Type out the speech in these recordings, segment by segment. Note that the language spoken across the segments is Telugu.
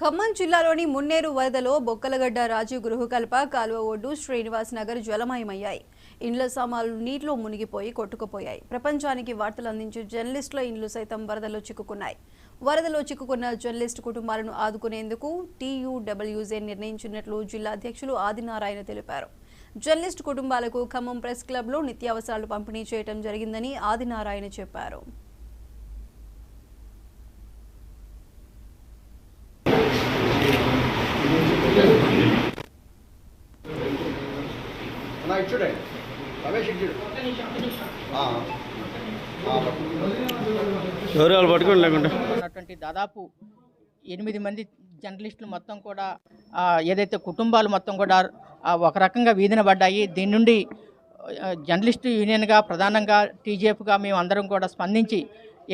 ఖమ్మం జిల్లాలోని మున్నేరు వరదలో బొక్కలగడ్డ రాజీవ్ గృహకల్ప కాలువ ఒడ్డు శ్రీనివాస్ నగర్ జలమయమయ్యాయి. ఇండ్ల సామాన్లు నీటిలో మునిగిపోయి కొట్టుకుపోయాయి. ప్రపంచానికి వార్తలు అందించే జర్నలిస్టుల ఇండ్లు సైతం వరదలో చిక్కుకున్నాయి. వరదలో చిక్కుకున్న జర్నలిస్టు కుటుంబాలను ఆదుకునేందుకు TUWJ నిర్ణయించినట్లు జిల్లా అధ్యక్షులు ఆదినారాయణ తెలిపారు. జర్నలిస్టు కుటుంబాలకు ఖమ్మం ప్రెస్ క్లబ్లో నిత్యావసరాలు పంపిణీ చేయడం జరిగిందని ఆదినారాయణ చెప్పారు. దాదాపు 8 మంది జర్నలిస్టులు మొత్తం కూడా ఏదైతే కుటుంబాలు మొత్తం కూడా ఒక రకంగా వీధిన పడ్డాయి. దీని నుండి జర్నలిస్టు యూనియన్గా ప్రధానంగా TJFగా మేము అందరం కూడా స్పందించి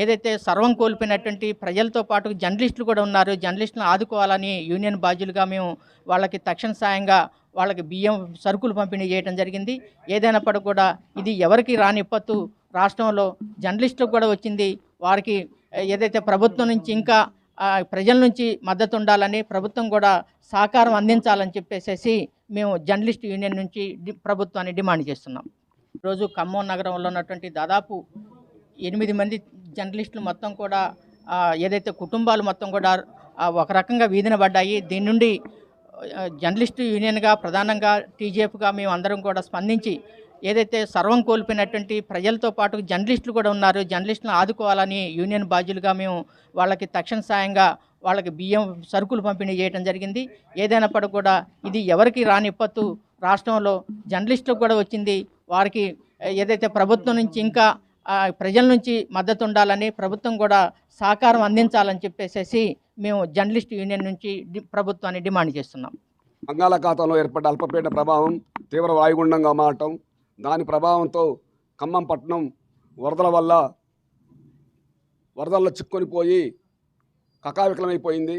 ఏదైతే సర్వం కోల్పోయినటువంటి ప్రజలతో పాటు జర్నలిస్టులు కూడా ఉన్నారు, జర్నలిస్టులను ఆదుకోవాలని యూనియన్ బాధ్యులుగా మేము వాళ్ళకి తక్షణ సాయంగా వాళ్ళకి బియ్యం సరుకులు పంపిణీ చేయడం జరిగింది. ఏదైనప్పటికీ కూడా ఇది ఎవరికి రాని విపత్తు రాష్ట్రంలో జర్నలిస్టులకు కూడా వచ్చింది. వారికి ఏదైతే ప్రభుత్వం నుంచి ఇంకా ప్రజల నుంచి మద్దతు ఉండాలని, ప్రభుత్వం కూడా సహకారం అందించాలని చెప్పేసి మేము జర్నలిస్ట్ యూనియన్ నుంచి ప్రభుత్వాన్ని డిమాండ్ చేస్తున్నాం. ఈరోజు ఖమ్మం నగరంలో ఉన్నటువంటి దాదాపు 8 మంది జర్నలిస్టులు మొత్తం కూడా ఏదైతే కుటుంబాలు మొత్తం కూడా ఒక రకంగా వీధిన పడ్డాయి. దీని నుండి జర్నలిస్టు యూనియన్గా ప్రధానంగా TJFగా మేము అందరం కూడా స్పందించి ఏదైతే సర్వం కోల్పోయినటువంటి ప్రజలతో పాటు జర్నలిస్టులు కూడా ఉన్నారు, జర్నలిస్టులను ఆదుకోవాలని యూనియన్ బాధ్యులుగా మేము వాళ్ళకి తక్షణ సాయంగా వాళ్ళకి బియ్యం సరుకులు పంపిణీ చేయడం జరిగింది. ఏదైనప్పటికీ కూడా ఇది ఎవరికి రాని విపత్తు రాష్ట్రంలో జర్నలిస్టులకు కూడా వచ్చింది. వారికి ఏదైతే ప్రభుత్వం నుంచి ఇంకా ప్రజల నుంచి మద్దతు ఉండాలని, ప్రభుత్వం కూడా సహకారం అందించాలని చెప్పేసి మేము జర్నలిస్ట్ యూనియన్ నుంచి ప్రభుత్వాన్ని డిమాండ్ చేస్తున్నాం. బంగాళాఖాతంలో ఏర్పడ్డ అల్పపీడన ప్రభావం తీవ్ర వాయుగుండంగా మారటం, దాని ప్రభావంతో ఖమ్మం పట్టణం వరదల్లో చిక్కునిపోయి కకావికలమైపోయింది.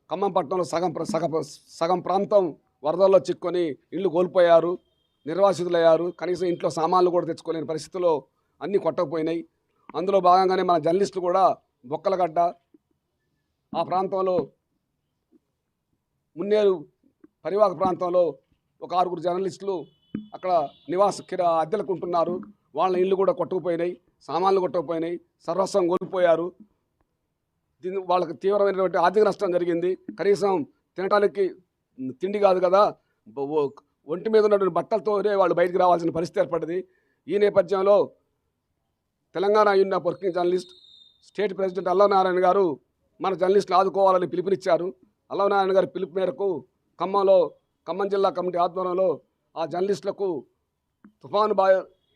ఖమ్మం పట్టణంలో సగం ప్రాంతం వరదల్లో చిక్కుని ఇళ్ళు కోల్పోయారు, నిర్వాసితులయ్యారు. కనీసం ఇంట్లో సామాన్లు కూడా తెచ్చుకోలేని పరిస్థితుల్లో అన్నీ కొట్టకపోయినాయి. అందులో భాగంగానే మన జర్నలిస్టులు కూడా బొక్కలగడ్డ ఆ ప్రాంతంలో మున్నేరు పరివాహక ప్రాంతంలో ఒక 6 జర్నలిస్టులు అక్కడ అద్దెలకు ఉంటున్నారు. వాళ్ళ ఇళ్ళు కూడా కొట్టుకుపోయినాయి, సామాన్లు కొట్టుకుపోయినాయి, సర్వస్వం కోల్పోయారు. వాళ్ళకి తీవ్రమైనటువంటి ఆర్థిక నష్టం జరిగింది. కనీసం తినడానికి తిండి కాదు కదా, ఒంటి మీద ఉన్నటువంటి బట్టలతోనే వాళ్ళు బయటికి రావాల్సిన పరిస్థితి ఏర్పడింది. ఈ నేపథ్యంలో Telangana union of working journalist state president Allavanarayana గారు మన జర్నలిస్టులు ఆదుకోవాలని పిలుపునిచ్చారు. అల్లవనారాయణ గారి పిలుపు మేరకు ఖమ్మం జిల్లా కమిటీ ఆధ్వర్యంలో ఆ జర్నలిస్టులకు తుఫాను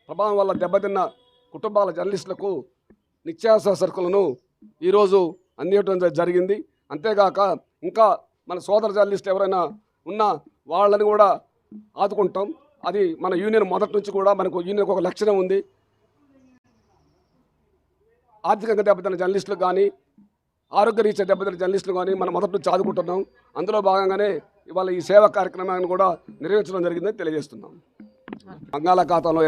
ప్రభావం వల్ల దెబ్బతిన్న కుటుంబాల జర్నలిస్టులకు నిత్యావసర సరుకులను ఈరోజు అందించడం జరిగింది. అంతేగాక ఇంకా మన సోదర జర్నలిస్టులు ఎవరైనా ఉన్నా వాళ్ళని కూడా ఆదుకుంటాం. అది మన యూనియన్ మొదటి నుంచి కూడా మనకు యూనియన్కి ఒక లక్షణం ఉంది. ఆర్థికంగా దెబ్బతిన్న జర్నలిస్టులు కానీ, ఆరోగ్యరీత్యా దెబ్బతిన్న జర్నలిస్టులు కానీ మనం మొదటి నుంచి ఆదుకుంటున్నాం. అందులో భాగంగానే ఇవాళ ఈ సేవా కార్యక్రమాన్ని కూడా నిర్వహించడం జరిగిందని తెలియజేస్తున్నాం. బంగాళాఖాతంలో